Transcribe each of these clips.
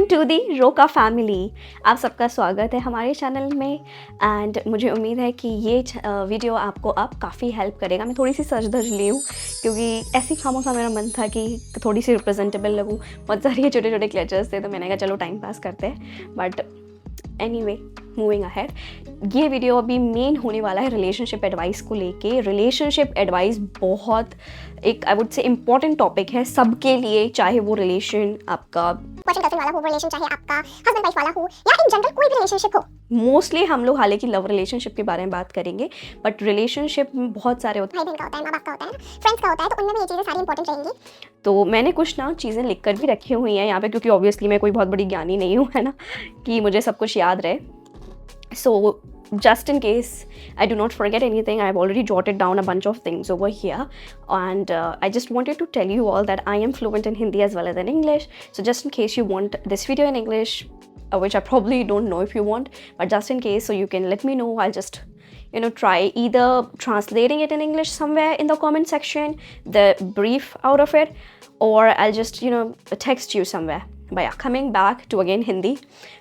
Welcome to the रोका family. आप सबका स्वागत है हमारे चैनल में एंड मुझे उम्मीद है कि ये वीडियो आपको अब काफ़ी हेल्प करेगा। मैं थोड़ी सी सज धज ली हूँ क्योंकि ऐसी खामोखा मेरा मन था कि थोड़ी सी रिप्रेजेंटेबल लगूँ। बहुत सारे छोटे छोटे क्लचर्स थे तो मैंने कहा चलो टाइम पास करते हैं। बट एनीवे, मूविंग अहेड, ये वीडियो अभी मेन होने वाला है रिलेशनशिप एडवाइस को लेके। रिलेशनशिप एडवाइस बहुत एक I would say important topic है सबके लिए, चाहे वो रिलेशन आपका बॉयफ्रेंड गर्लफ्रेंड वाला हो, रिलेशन चाहे आपका हस्बैंड वाइफ वाला हो या इन जनरल कोई भी रिलेशनशिप हो। मोस्टली हम लोग हालांकि लव रिलेशनशिप के बारे में बात करेंगे, बट रिलेशनशिप में बहुत सारे होते भाई बहन का होता है, माँ बाप का होता है, फ्रेंड्स का होता है, तो उनमें भी ये चीज़ें सारी इंपॉर्टेंट रहेंगी। हैं। तो मैंने कुछ ना चीज़ें लिख कर भी रखी हुई हैं यहाँ पे, क्योंकि ऑब्वियसली मैं कोई बहुत बड़ी ज्ञानी नहीं हूँ, है ना, कि मुझे सब कुछ याद रहे। सो just in case I do not forget anything, I've already jotted down a bunch of things over here, and I just wanted to tell you all that I am fluent in Hindi as well as in English. So just in case you want this video in English, which I probably don't know if you want, but just in case, so you can let me know. I'll just try either translating it in English somewhere in the comment section, the brief out of it, or I'll just text you somewhere. But yeah, coming back to again Hindi,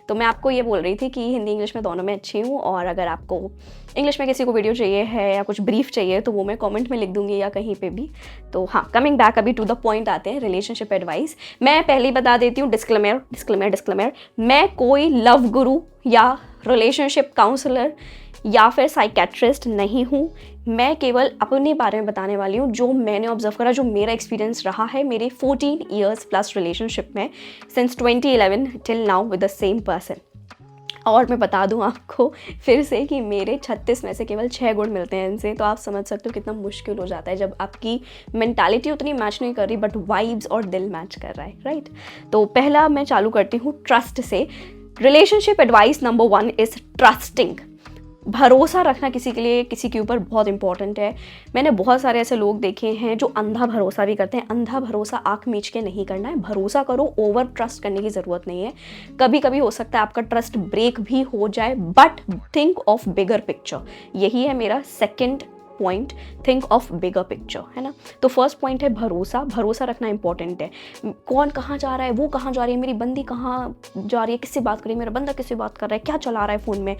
तो मैं आपको ये बोल रही थी कि Hindi English में दोनों में अच्छी हूँ, और अगर आपको इंग्लिश में किसी को वीडियो चाहिए है या कुछ ब्रीफ चाहिए तो वो मैं कमेंट में लिख दूंगी या कहीं पे भी। तो हाँ, कमिंग बैक अभी टू द पॉइंट आते हैं, रिलेशनशिप एडवाइस। मैं पहले ही बता देती हूँ, डिस्क्लेमर डिस्क्लेमर डिस्क्लेमर, मैं कोई लव गुरु या रिलेशनशिप काउंसलर या फिर साइकेट्रिस्ट नहीं हूँ। मैं केवल अपने बारे में बताने वाली हूँ, जो मैंने ऑब्जर्व करा, जो मेरा एक्सपीरियंस रहा है मेरे 14 ईयर्स प्लस रिलेशनशिप में, since 2011 till now with the same person. और मैं बता दूं आपको फिर से कि मेरे 36 में से केवल 6 गुण मिलते हैं इनसे, तो आप समझ सकते हो कितना मुश्किल हो जाता है जब आपकी मेंटालिटी उतनी मैच नहीं कर रही बट वाइब्स और दिल मैच कर रहा है, राइट। तो पहला मैं चालू करती हूँ ट्रस्ट से। Relationship advice number 1 is trusting. भरोसा रखना किसी के लिए, किसी के ऊपर बहुत इंपॉर्टेंट है। मैंने बहुत सारे ऐसे लोग देखे हैं जो अंधा भरोसा भी करते हैं। अंधा भरोसा आंख मीच के नहीं करना है, भरोसा करो, ओवर ट्रस्ट करने की ज़रूरत नहीं है। कभी कभी हो सकता है आपका ट्रस्ट ब्रेक भी हो जाए, but think of bigger picture. यही है मेरा second point, think of bigger picture, है ना। तो फर्स्ट पॉइंट है भरोसा। भरोसा रखना इंपॉर्टेंट है। कौन कहाँ जा रहा है, वो कहाँ जा रही है, मेरी बंदी कहाँ जा रही है, किससे बात कर रही है, मेरा बंदा किससे बात कर रहा है, क्या चला रहा है फ़ोन में।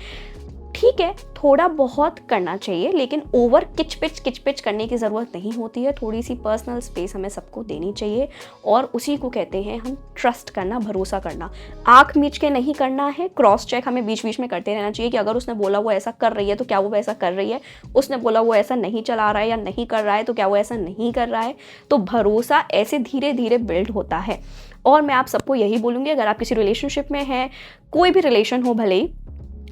ठीक है, थोड़ा बहुत करना चाहिए, लेकिन ओवर किचपिच करने की ज़रूरत नहीं होती है। थोड़ी सी पर्सनल स्पेस हमें सबको देनी चाहिए, और उसी को कहते हैं हम ट्रस्ट करना, भरोसा करना। आँख मीच के नहीं करना है, क्रॉस चेक हमें बीच बीच में करते रहना चाहिए कि अगर उसने बोला वो ऐसा कर रही है तो क्या वो वैसा कर रही है, उसने बोला वो ऐसा नहीं चला रहा है या नहीं कर रहा है तो क्या वो ऐसा नहीं कर रहा है। तो भरोसा ऐसे धीरे धीरे बिल्ड होता है। और मैं आप सबको यही बोलूँगी, अगर आप किसी रिलेशनशिप में हैं, कोई भी रिलेशन हो भले ही,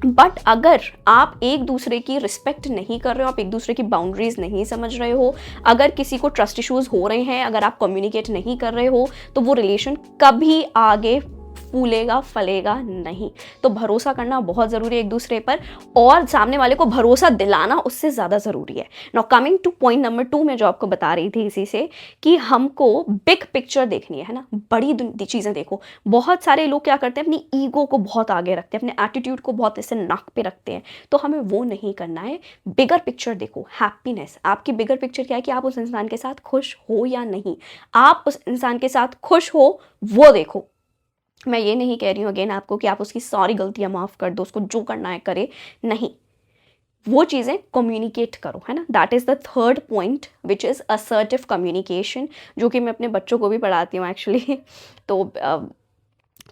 बट अगर आप एक दूसरे की रिस्पेक्ट नहीं कर रहे हो, आप एक दूसरे की बाउंड्रीज नहीं समझ रहे हो, अगर किसी को ट्रस्ट इश्यूज हो रहे हैं, अगर आप कम्युनिकेट नहीं कर रहे हो, तो वो रिलेशन कभी आगे फूलेगा फलेगा नहीं। तो भरोसा करना बहुत ज़रूरी है एक दूसरे पर, और सामने वाले को भरोसा दिलाना उससे ज़्यादा ज़रूरी है। Now coming two point number 2, मैं जो आपको बता रही थी इसी से, कि हमको बिग पिक्चर देखनी है ना, बड़ी चीज़ें देखो। बहुत सारे लोग क्या करते हैं, अपनी ईगो को बहुत आगे रखते हैं, अपने एटीट्यूड को बहुत ऐसे नाक पे रखते हैं, तो हमें वो नहीं करना है। बिगर पिक्चर देखो, हैप्पीनेस। आपकी बिगर पिक्चर क्या है कि आप उस इंसान के साथ खुश हो या नहीं, आप उस इंसान के साथ खुश हो वो देखो। मैं ये नहीं कह रही हूँ अगेन आपको कि आप उसकी सारी गलतियाँ माफ़ कर दो, उसको जो करना है करे, नहीं, वो चीज़ें कम्युनिकेट करो, है ना। That is the third point which is assertive communication, जो कि मैं अपने बच्चों को भी पढ़ाती हूँ एक्चुअली। तो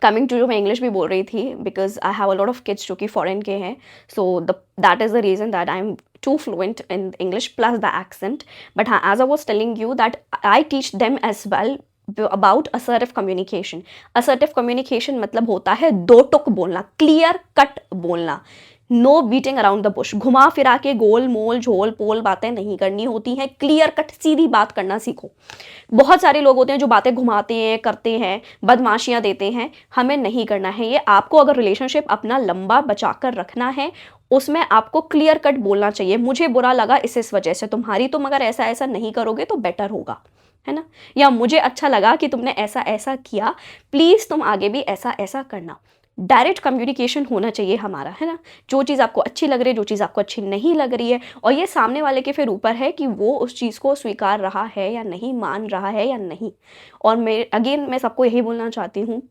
कमिंग टू, जो मैं इंग्लिश भी बोल रही थी, because I have a lot of kids जो कि फॉरेन के हैं, so that is the reason that I am too fluent in English plus the accent. But as I was telling you that I teach them as well about assertive communication. Assertive communication मतलब होता है दो टुक बोलना, clear cut बोलना, no beating around the bush. घुमा फिरा के गोल मोल झोल पोल बातें नहीं करनी होती हैं, क्लियर कट सीधी बात करना सीखो। बहुत सारे लोग होते हैं जो बातें घुमाते हैं, करते हैं, बदमाशियां देते हैं, हमें नहीं करना है ये। आपको अगर रिलेशनशिप अपना लंबा बचा कर रखना है, उसमें आपको क्लियर कट बोलना चाहिए। मुझे बुरा लगा इस वजह से तुम्हारी, तुम अगर ऐसा ऐसा नहीं करोगे तो बेटर होगा, है ना। या मुझे अच्छा लगा कि तुमने ऐसा ऐसा किया, प्लीज़ तुम आगे भी ऐसा ऐसा करना। डायरेक्ट कम्युनिकेशन होना चाहिए हमारा, है ना। जो चीज़ आपको अच्छी लग रही है, जो चीज़ आपको अच्छी नहीं लग रही है, और ये सामने वाले के फिर ऊपर है कि वो उस चीज़ को स्वीकार रहा है या नहीं, मान रहा है या नहीं। और मैं सबको यही बोलना चाहती हूँ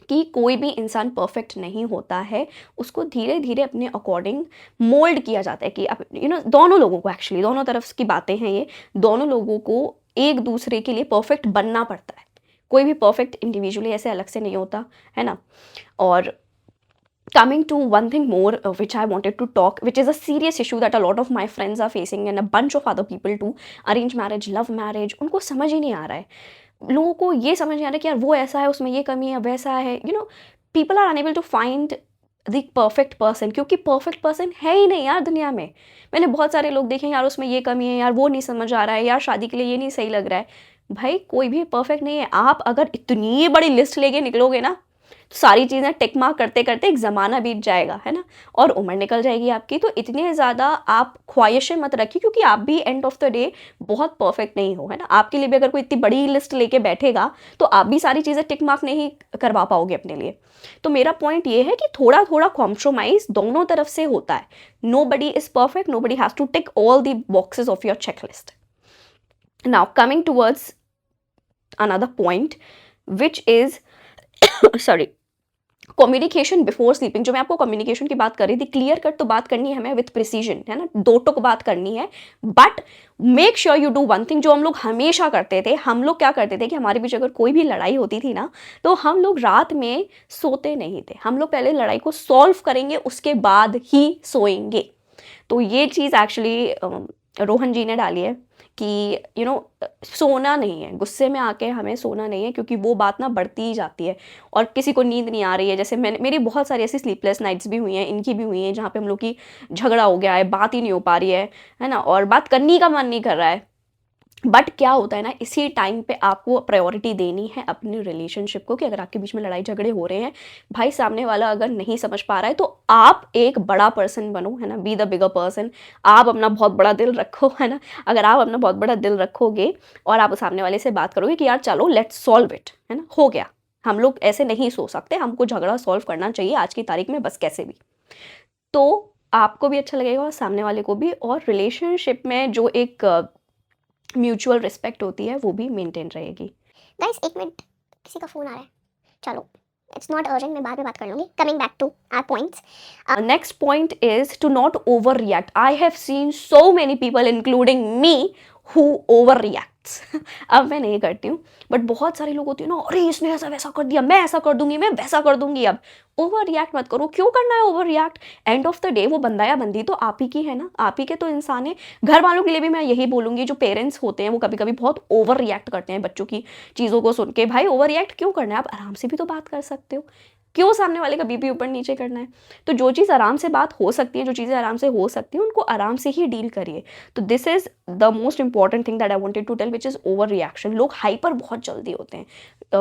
कि कोई भी इंसान परफेक्ट नहीं होता है, उसको धीरे धीरे अपने अकॉर्डिंग मोल्ड किया जाता है कि आप दोनों लोगों को, एक्चुअली दोनों तरफ की बातें हैं ये, दोनों लोगों को एक दूसरे के लिए परफेक्ट बनना पड़ता है। कोई भी परफेक्ट इंडिविजुअली ऐसे अलग से नहीं होता है ना। और coming to one thing more which I wanted to talk, which is a serious issue that a lot of my friends are facing and a bunch of other people too, arranged marriage, love marriage, उनको समझ ही नहीं आ रहा है, लोगों को ये समझ नहीं आ रहा कि यार वो ऐसा है, उसमें ये कमी है, वैसा है, people are unable to find the perfect person, क्योंकि परफेक्ट पर्सन है ही नहीं यार दुनिया में। मैंने बहुत सारे लोग देखे, यार उसमें ये कमी है, यार वो नहीं समझ आ रहा है, यार शादी के लिए ये नहीं सही लग रहा है। भाई कोई भी परफेक्ट नहीं है। आप अगर इतनी बड़ी लिस्ट लेके निकलोगे ना, तो सारी चीज़ें टिक मार्क करते करते एक ज़माना बीत जाएगा, है ना, और उम्र निकल जाएगी आपकी। तो इतने ज़्यादा आप ख्वाहिशें मत रखिए, क्योंकि आप भी एंड ऑफ द डे बहुत परफेक्ट नहीं हो, है ना। आपके लिए भी अगर कोई इतनी बड़ी लिस्ट लेके बैठेगा तो आप भी सारी चीज़ें टिक मार्क नहीं करवा पाओगे अपने लिए। तो मेरा पॉइंट ये है कि थोड़ा थोड़ा कॉम्प्रोमाइज़ दोनों तरफ से होता है। Nobody is perfect, nobody has to tick all the boxes of your checklist. Now coming towards another point which is sorry, communication before sleeping. जो मैं आपको कम्युनिकेशन की बात कर रही थी, क्लियर कट तो बात करनी है हमें विथ प्रिसीजन, है ना, दो टुक बात करनी है, but make sure you do one thing. जो हम लोग हमेशा करते थे, हम लोग क्या करते थे कि हमारे बीच अगर कोई भी लड़ाई होती थी ना, तो हम लोग रात में सोते नहीं थे। हम लोग पहले लड़ाई को सॉल्व करेंगे, उसके बाद ही सोएंगे। तो ये चीज़ एक्चुअली रोहन जी ने डाली है कि सोना नहीं है, गुस्से में आके हमें सोना नहीं है, क्योंकि वो बात ना बढ़ती ही जाती है और किसी को नींद नहीं आ रही है। जैसे मेरी बहुत सारी ऐसी स्लीपलेस नाइट्स भी हुई हैं, इनकी भी हुई हैं, जहाँ पे हम लोग की झगड़ा हो गया है, बात ही नहीं हो पा रही है ना, और बात करने का मन नहीं कर रहा है। बट क्या होता है ना, इसी टाइम पे आपको प्रायोरिटी देनी है अपनी रिलेशनशिप को, कि अगर आपके बीच में लड़ाई झगड़े हो रहे हैं, भाई सामने वाला अगर नहीं समझ पा रहा है तो आप एक बड़ा पर्सन बनो, है ना, बी द बिगर पर्सन। आप अपना बहुत बड़ा दिल रखो, है ना। अगर आप अपना बहुत बड़ा दिल रखोगे और आप सामने वाले से बात करोगे कि यार चलो लेट्स सॉल्व इट, है ना, हो गया, हम लोग ऐसे नहीं सो सकते, हमको झगड़ा सॉल्व करना चाहिए आज की तारीख में बस कैसे भी, तो आपको भी अच्छा लगेगा और सामने वाले को भी। और रिलेशनशिप में जो एक म्यूचुअल रिस्पेक्ट होती है वो भी मेंटेन रहेगी। गाइस एक मिनट, किसी का फोन आ रहा है, चलो इट्स नॉट अर्जेंट, मैं बाद में बात कर लूँगी। Coming back to our points, next point is to not overreact. I have seen so many people including me who overreacts. अब मैं नहीं करती हूँ, बट बहुत सारे लोग होते हैं ना, अरे इसने ऐसा वैसा कर दिया, मैं ऐसा कर दूंगी, मैं वैसा कर दूंगी। अब ओवर रिएक्ट मत करो। क्यों करना है over react? End of the day वो बंदा या बंदी तो आप ही की है ना, आप ही के तो इंसान है। घर वालों के लिए भी मैं यही बोलूंगी, जो पेरेंट्स होते हैं वो कभी कभी बहुत ओवर रिएक्ट करते हैं बच्चों की चीज़ों को सुन के। भाई ओवर रिएक्ट क्यों करना है? आप आराम से भी तो बात कर सकते हो, क्यों सामने वाले का बीपी ऊपर नीचे करना है? तो जो चीज़ आराम से बात हो सकती है, जो चीज़ें आराम से हो सकती हैं, उनको आराम से ही डील करिए। तो this is the most important thing that I wanted to tell, which is over reaction. लोग हाइपर बहुत जल्दी होते हैं।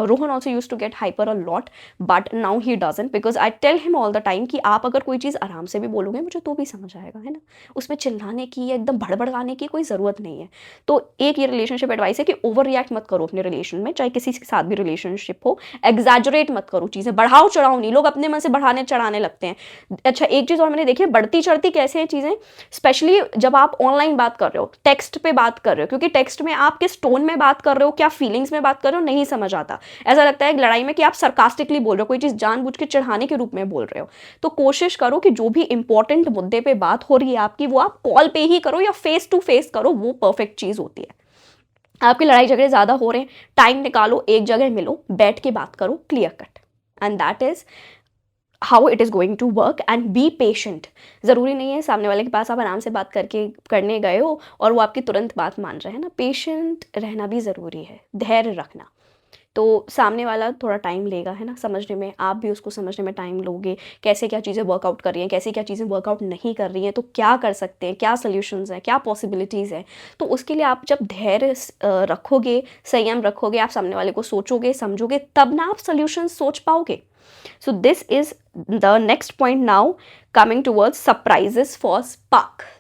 Rohan also use to get hyper a lot, but now he doesn't, because I tell him all the time कि आप अगर कोई चीज़ आराम से भी बोलोगे मुझे तो भी समझ आएगा, है ना। उसमें चिल्लाने की या एकदम भड़बड़ाने की कोई ज़रूरत नहीं है। तो एक ये रिलेशनशिप एडवाइस है कि ओवर रिएक्ट मत करो अपने रिलेशन में, चाहे किसी के साथ भी रिलेशनशिप हो। एग्जैजरेट मत करो चीज़ें, बढ़ाओ चढ़ाओ नहीं। लोग अपने मन से बढ़ाने चढ़ाने लगते हैं। अच्छा एक चीज़ और मैंने देखी है, बढ़ती चढ़ती कैसे हैं चीज़ें, स्पेशली जब आप ऑनलाइन बात कर रहे हो, टेक्स्ट पे बात कर रहे हो, क्योंकि टेक्स्ट में आप किस टोन में बात कर रहे हो, क्या फीलिंग्स में बात कर रहे हो, नहीं समझ आता। ऐसा लगता है लड़ाई में कि आप सरकास्टिकली बोल रहे हो, कोई चीज़ जानबूझ के चढ़ाने के रूप में बोल रहे हो। तो कोशिश करो कि जो भी इंपॉर्टेंट मुद्दे पे बात हो रही है आपकी, वो आप कॉल पे ही करो या फेस टू फेस करो, वो परफेक्ट चीज़ होती है। आपकी लड़ाई झगड़े ज़्यादा हो रहे हैं, टाइम निकालो, एक जगह मिलो, बैठ के बात करो clear cut, and that is how it is going to work. And be patient. ज़रूरी नहीं है सामने वाले के पास आप आराम से बात करने गए हो और वो आपकी तुरंत बात मान रहे हैं ना। पेशेंट रहना भी ज़रूरी है, धैर्य रखना। तो सामने वाला थोड़ा टाइम लेगा, है ना, समझने में, आप भी उसको समझने में टाइम लोगे, कैसे क्या चीज़ें वर्कआउट कर रही हैं, कैसे क्या चीज़ें वर्कआउट नहीं कर रही हैं, तो क्या कर सकते हैं, क्या सॉल्यूशंस हैं, क्या पॉसिबिलिटीज़ हैं। तो उसके लिए आप जब धैर्य रखोगे, संयम रखोगे, आप सामने वाले को सोचोगे समझोगे, तब ना आप सॉल्यूशन सोच पाओगे। So this is the next point now, coming towards surprises for spark.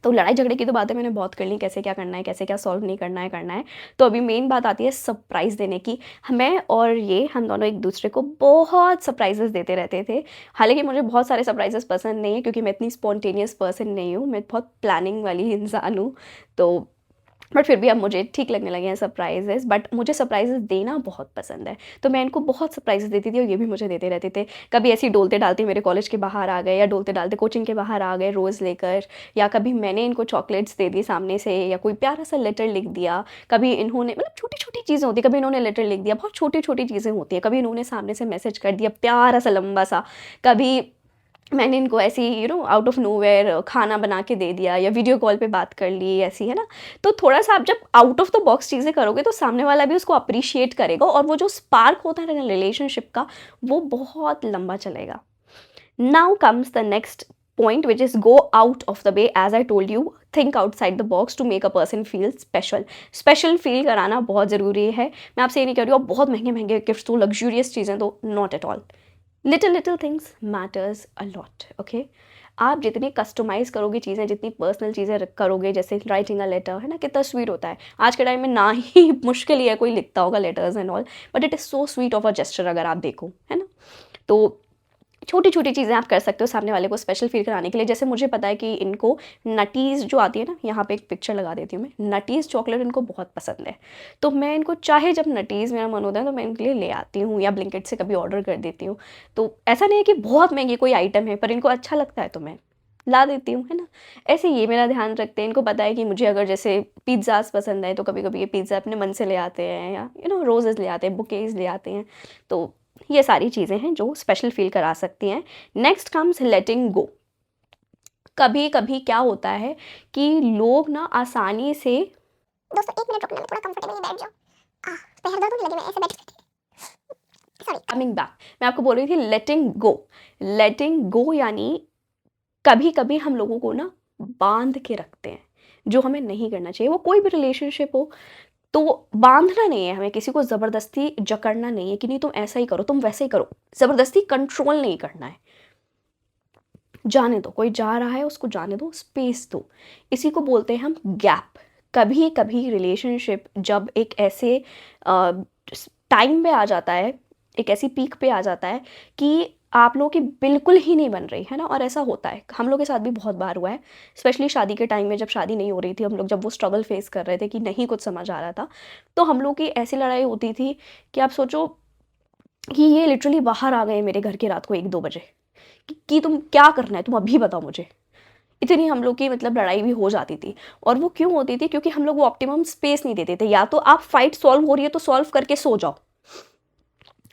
तो लड़ाई झगड़े की तो बातें मैंने बहुत कर ली, कैसे क्या करना है, कैसे क्या सॉल्व नहीं करना है। तो अभी मेन बात आती है सरप्राइज़ देने की। मैं और हम दोनों एक दूसरे को बहुत सरप्राइजेस देते रहते थे। हालांकि मुझे बहुत सारे सरप्राइजेस पसंद नहीं है, क्योंकि मैं इतनी स्पॉन्टेनियस पर्सन नहीं हूँ, मैं बहुत प्लानिंग वाली इंसान हूँ। तो बट फिर भी अब मुझे ठीक लगने लगे हैं सरप्राइजेस। बट मुझे सरप्राइजेस देना बहुत पसंद है, तो मैं इनको बहुत सरप्राइजेस देती थी और ये भी मुझे देते रहते थे। कभी ऐसे ही डोलते डालते मेरे कॉलेज के बाहर आ गए, या डोलते डालते कोचिंग के बाहर आ गए रोज़ लेकर, या कभी मैंने इनको चॉकलेट्स दे दी सामने से, या कोई प्यारा सा लेटर लिख दिया। कभी इन्होंने, मतलब छोटी छोटी चीज़ें होती है, कभी इन्होंने लेटर लिख दिया, बहुत छोटी छोटी चीज़ें होती हैं। कभी इन्होंने सामने से मैसेज कर दिया प्यारा सा लंबा सा, कभी मैंने इनको ऐसी आउट ऑफ नोवेयर खाना बना के दे दिया, या वीडियो कॉल पे बात कर ली, ऐसी है ना। तो थोड़ा सा आप जब आउट ऑफ द बॉक्स चीज़ें करोगे तो सामने वाला भी उसको अप्रिशिएट करेगा, और वो जो स्पार्क होता है ना रिलेशनशिप का, वो बहुत लंबा चलेगा। Now comes the next point, which is go out of the way. As I told you, think outside the box to make a person feel special feel कराना बहुत ज़रूरी है। मैं आपसे ये नहीं कह रही हूँ आप बहुत महंगे महंगे गिफ्ट दो, लग्जूरियस चीज़ें दो, not at all. Little things matters a lot, okay. आप जितनी कस्टमाइज़ करोगे चीज़ें, जितनी पर्सनल चीज़ें करोगे, जैसे राइटिंग अ लेटर, है ना, कितना स्वीट होता है। आज के टाइम में ना ही मुश्किल ही है कोई लिखता होगा letters and all, but it is so sweet of a gesture अगर आप देखो, है ना। तो छोटी छोटी चीज़ें आप कर सकते हो सामने वाले को स्पेशल फील कराने के लिए। जैसे मुझे पता है कि इनको नटीज़ जो आती है ना, यहाँ पे एक पिक्चर लगा देती हूँ मैं, नटीज़ चॉकलेट इनको बहुत पसंद है। तो मैं इनको चाहे जब नटीज़ मेरा मन होता है तो मैं इनके लिए ले आती हूँ, या ब्लिंकिट से कभी ऑर्डर कर देती हूँ। तो ऐसा नहीं है कि बहुत महंगी कोई आइटम है, पर इनको अच्छा लगता है तो मैं ला देती हूँ, है ना। ऐसे ये मेरा ध्यान रखते हैं। इनको पता है कि मुझे अगर जैसे पिज़्ज़ाज़ पसंद है तो कभी कभी ये पिज़्ज़ा अपने मन से ले आते हैं, या रोजेज़ ले आते हैं, बुकेज़ ले आते हैं। तो ये सारी चीज़ें हैं जो स्पेशल फील करा सकती हैं। नेक्स्ट कम्स लेटिंग गो। कभी कभी क्या होता है कि लोग ना आसानी से, दोस्तों 1 मिनट रुकना, मैं थोड़ा कंफर्टेबली बैठ जाऊँ। पैर दर्द होने लगे, मैं ऐसे बैठ सॉरी। कमिंग बैक, मैं आपको बोल रही थी लेटिंग गो। लेटिंग गो यानी कभी कभी हम लोगों को ना बांध के रखते हैं, जो हमें नहीं करना चाहिए। वो कोई भी रिलेशनशिप हो, तो बांधना नहीं है हमें, किसी को ज़बरदस्ती जकड़ना नहीं है कि नहीं तुम ऐसा ही करो, तुम वैसे ही करो। ज़बरदस्ती कंट्रोल नहीं करना है। जाने दो, कोई जा रहा है उसको जाने दो, स्पेस दो। इसी को बोलते हैं हम गैप। कभी कभी रिलेशनशिप जब एक ऐसे टाइम पे आ जाता है, एक ऐसी पीक पे आ जाता है कि आप लोगों की बिल्कुल ही नहीं बन रही है ना। और ऐसा होता है, हम लोग के साथ भी बहुत बार हुआ है, स्पेशली शादी के टाइम में जब शादी नहीं हो रही थी, हम लोग जब वो स्ट्रगल फेस कर रहे थे कि नहीं कुछ समझ आ रहा था, तो हम लोग की ऐसी लड़ाई होती थी कि आप सोचो कि ये लिटरली बाहर आ गए मेरे घर के रात को 1-2 बजे कि तुम क्या करना है, तुम अभी बताओ मुझे। इतनी हम लोग की मतलब लड़ाई भी हो जाती थी। और वो क्यों होती थी? क्योंकि हम लोग वो ऑप्टिमम स्पेस नहीं देते थे। या तो आप फाइट सॉल्व हो रही है तो सॉल्व करके सो जाओ,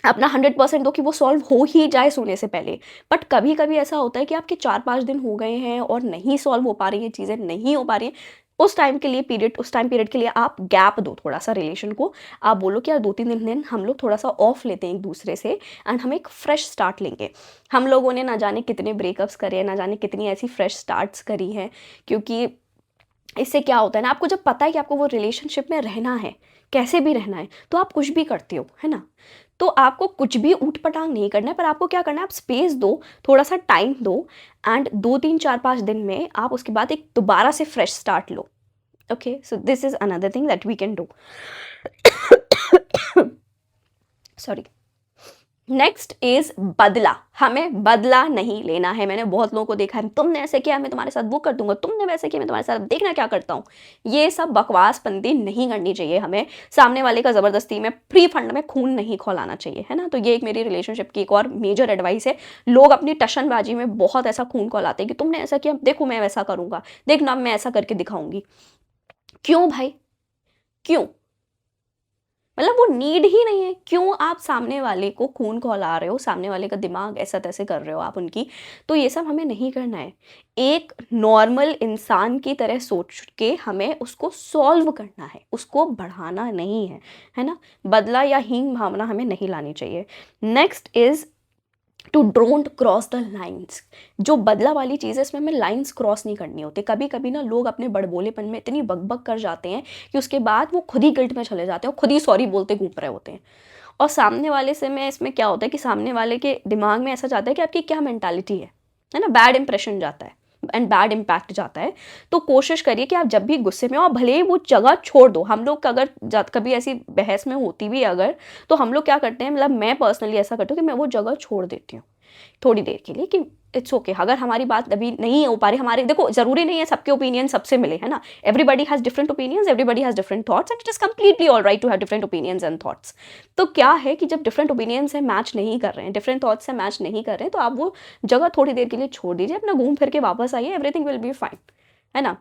अपना 100% दो कि वो सॉल्व हो ही जाए सोने से पहले। बट कभी कभी ऐसा होता है कि आपके 4-5 दिन हो गए हैं और नहीं सॉल्व हो पा रही हैं चीज़ें, नहीं हो पा रही हैं। उस टाइम पीरियड के लिए आप गैप दो थोड़ा सा रिलेशन को। आप बोलो कि यार 2-3 दिन हम लोग थोड़ा सा ऑफ लेते हैं एक दूसरे से, एंड हम एक फ्रेश स्टार्ट लेंगे। हम लोगों ने ना जाने कितने ब्रेकअप्स करे हैं, ना जाने कितनी ऐसी फ्रेश स्टार्ट्स करी हैं। क्योंकि इससे क्या होता है ना, आपको जब पता है कि आपको वो रिलेशनशिप में रहना है, कैसे भी रहना है, तो आप कुछ भी करते हो, है ना। तो आपको कुछ भी ऊट पटांग नहीं करना है, पर आपको क्या करना है, आप स्पेस दो, थोड़ा सा टाइम दो, एंड 2-3-4-5 दिन में आप उसके बाद एक दोबारा से फ्रेश स्टार्ट लो। Okay, so this is another thing that we can do. Sorry. Next is बदला। हमें बदला नहीं लेना है। मैंने बहुत लोगों को देखा है, तुमने ऐसे किया मैं तुम्हारे साथ वो कर दूंगा, तुमने वैसे किया मैं तुम्हारे साथ देखना क्या करता हूँ। ये सब बकवासपंती नहीं करनी चाहिए हमें। सामने वाले का ज़बरदस्ती में फ्री फंड में खून नहीं खौलाना चाहिए, है ना। तो ये एक मेरी रिलेशनशिप की एक और मेजर एडवाइस है। लोग अपनी टशनबाजी में बहुत ऐसा खून खौलाते हैं कि तुमने ऐसा किया, देखो मैं वैसा करूँगा, देखना मैं ऐसा करके दिखाऊंगी। क्यों भाई, क्यों? मतलब वो नीड ही नहीं है। क्यों आप सामने वाले को खून खौला रहे हो, सामने वाले का दिमाग ऐसा तैसे कर रहे हो आप उनकी। तो ये सब हमें नहीं करना है। एक नॉर्मल इंसान की तरह सोच के हमें उसको सॉल्व करना है, उसको बढ़ाना नहीं है ना। बदला या हीन भावना हमें नहीं लानी चाहिए। Next is to don't cross the lines. जो बदला वाली चीज़ है, इसमें हमें लाइन्स क्रॉस नहीं करनी होती। कभी कभी ना लोग अपने बड़बोलेपन में इतनी बकबक कर जाते हैं कि उसके बाद वो खुद ही गिल्ट में चले जाते हैं और खुद ही सॉरी बोलते घूम रहे होते हैं। और सामने वाले से में इसमें क्या होता है कि सामने वाले के दिमाग में ऐसा जाता है कि आपकी क्या मेंटालिटी है ना। बैड इंप्रेशन जाता है एंड बैड इम्पैक्ट जाता है। तो कोशिश करिए कि आप जब भी गुस्से में हो, आप भले ही वो जगह छोड़ दो। हम लोग अगर कभी ऐसी बहस में होती भी अगर, तो हम लोग क्या करते हैं, मतलब मैं पर्सनली ऐसा करती हूँ कि मैं वो जगह छोड़ देती हूँ थोड़ी देर के लिए कि इट्स ओके अगर हमारी बात अभी नहीं हो पा रही हमारे, देखो ज़रूरी नहीं है सबके ओपिनियन सबसे मिले, है ना, everybody has different opinions, everybody has different thoughts and it is completely all right to have different opinions and thoughts. तो क्या है कि जब डिफरेंट ओपिनियंस है मैच नहीं कर रहे हैं, डिफरेंट थॉट्स से मैच नहीं कर रहे हैं, तो आप वो जगह थोड़ी देर के लिए छोड़ दीजिए, अपना घूम फिर के वापस आइए, एवरीथिंग विल बी फाइन, है ना।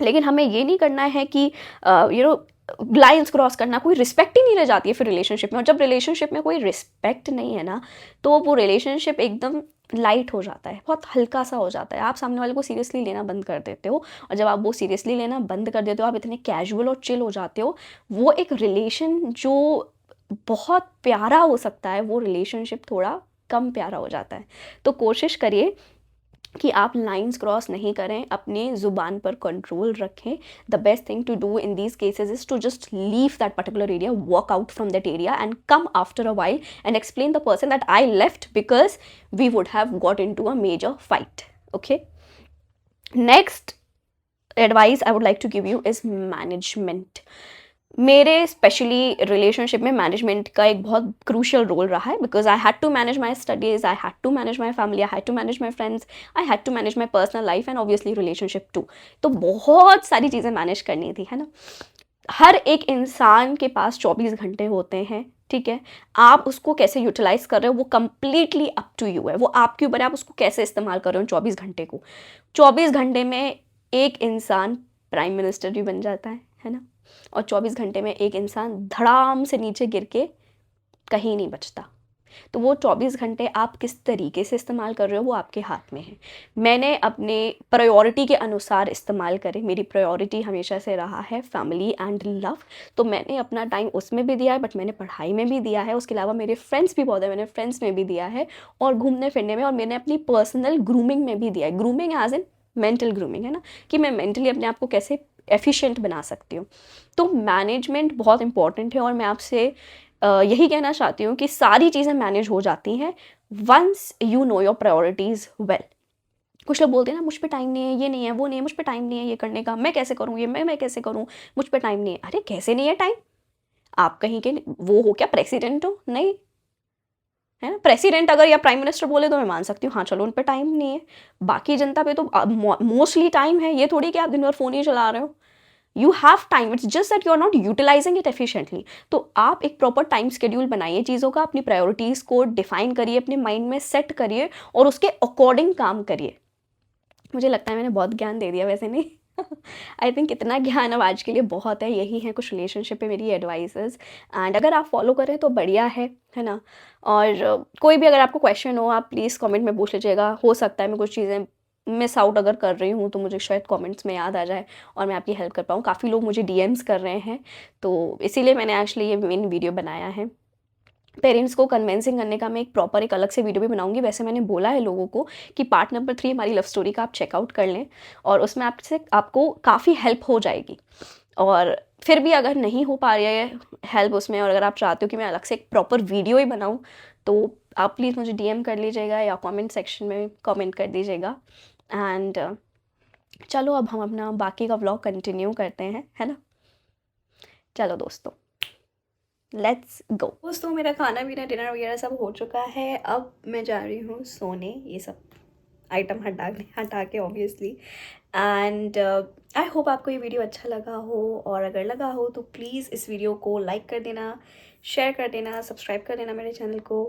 लेकिन हमें ये नहीं करना है कि लाइंस क्रॉस करना, कोई रिस्पेक्ट ही नहीं रह जाती है फिर रिलेशनशिप में। और जब रिलेशनशिप में कोई रिस्पेक्ट नहीं है ना, तो वो रिलेशनशिप एकदम लाइट हो जाता है, बहुत हल्का सा हो जाता है, आप सामने वाले को सीरियसली लेना बंद कर देते हो। और जब आप वो सीरियसली लेना बंद कर देते हो, आप इतने कैजुअल और चिल हो जाते हो, वो एक रिलेशन जो बहुत प्यारा हो सकता है, वो रिलेशनशिप थोड़ा कम प्यारा हो जाता है। तो कोशिश करिए कि आप लाइंस क्रॉस नहीं करें, अपने ज़ुबान पर कंट्रोल रखें। The best thing to do in these cases is to just leave that particular area, walk out from that area and come after a while and explain the person that I left because we would have got into a major fight. Okay, next advice I would like to give you is management. मेरे specially relationship में management का एक बहुत crucial role रहा है, because I had to manage my studies, I had to manage my family, I had to manage my friends, I had to manage my personal life and obviously relationship too. तो बहुत सारी चीज़ें manage करनी थी, है ना। हर एक इंसान के पास 24 घंटे होते हैं, ठीक है, आप उसको कैसे यूटिलाइज कर रहे हो वो कंप्लीटली अप टू यू है, वो आपके ऊपर है, आप उसको कैसे इस्तेमाल कर रहे हो 24 घंटे को। 24 घंटे में एक इंसान प्राइम मिनिस्टर भी बन जाता है ना, और 24 घंटे में एक इंसान धड़ाम से नीचे गिर के कहीं नहीं बचता। तो वो 24 घंटे आप किस तरीके से इस्तेमाल कर रहे हो वो आपके हाथ में है। मैंने अपने प्रायोरिटी के अनुसार इस्तेमाल करे, मेरी प्रायोरिटी हमेशा से रहा है फैमिली एंड लव, तो मैंने अपना टाइम उसमें भी दिया है, बट मैंने पढ़ाई में भी दिया है, उसके अलावा मेरे फ्रेंड्स भी बहुत है, मैंने फ्रेंड्स में भी दिया है, और घूमने फिरने में, और मैंने अपनी पर्सनल ग्रूमिंग में भी दिया है। Grooming as in mental grooming, है ना, कि मैं मेंटली अपने आप को कैसे एफिशिएंट बना सकती हूँ। तो मैनेजमेंट बहुत इंपॉर्टेंट है, और मैं आपसे यही कहना चाहती हूँ कि सारी चीज़ें मैनेज हो जाती हैं once you know your priorities well. कुछ लोग बोलते हैं ना, मुझ पे टाइम नहीं है, ये नहीं है, वो नहीं है, मुझ पे टाइम नहीं है ये करने का, मैं कैसे करूँ ये, मैं कैसे करूँ, मुझ पे टाइम नहीं है। अरे कैसे नहीं है टाइम? आप कहीं के वो हो क्या, प्रेसिडेंट हो? नहीं, है ना। प्रेसिडेंट अगर या प्राइम मिनिस्टर बोले तो मैं मान सकती हूँ, हाँ चलो उन पे टाइम नहीं है। बाकी जनता पे तो मोस्टली टाइम है। ये थोड़ी कि आप दिन भर फ़ोन ही चला रहे हो। You have time, it's just that you are not utilising it efficiently. तो आप एक प्रॉपर टाइम शेड्यूल बनाइए चीज़ों का, अपनी प्रायोरिटीज़ को डिफाइन करिए, अपने माइंड में सेट करिए, और उसके अकॉर्डिंग काम करिए। मुझे लगता है मैंने बहुत ज्ञान दे दिया, वैसे नहीं आई थिंक इतना ज्ञान अब आज के लिए बहुत है। यही है कुछ रिलेशनशिप पे मेरी एडवाइसेस, एंड अगर आप फॉलो करें तो बढ़िया है ना। और कोई भी अगर आपको क्वेश्चन हो आप प्लीज़ कमेंट में पूछ लीजिएगा। हो सकता है मैं कुछ चीज़ें मिस आउट अगर कर रही हूँ तो मुझे शायद कमेंट्स में याद आ जाए और मैं आपकी हेल्प कर पाऊँ। काफ़ी लोग मुझे डीएम्स कर रहे हैं, तो इसीलिए मैंने एक्चुअली ये मेन वीडियो बनाया है। पेरेंट्स को कन्विंसिंग करने का मैं एक प्रॉपर एक अलग से वीडियो भी बनाऊंगी। वैसे मैंने बोला है लोगों को कि पार्ट नंबर 3 हमारी लव स्टोरी का आप चेकआउट कर लें, और उसमें आपको काफ़ी हेल्प हो जाएगी। और फिर भी अगर नहीं हो पा रही है हेल्प उसमें, और अगर आप चाहते हो कि मैं अलग से एक प्रॉपर वीडियो ही बनाऊँ, तो आप प्लीज़ मुझे डीएम कर लीजिएगा या कमेंट सेक्शन में कमेंट कर दीजिएगा। एंड चलो अब हम अपना बाकी का व्लॉग कंटिन्यू करते हैं, है ना। चलो दोस्तों, लेट्स गो। दोस्तों मेरा खाना पीना डिनर वगैरह सब हो चुका है, अब मैं जा रही हूँ सोने, ये सब आइटम हटा के ऑब्वियसली। एंड आई होप आपको ये वीडियो अच्छा लगा हो, और अगर लगा हो तो प्लीज़ इस वीडियो को लाइक कर देना, शेयर कर देना, सब्सक्राइब कर देना मेरे चैनल को,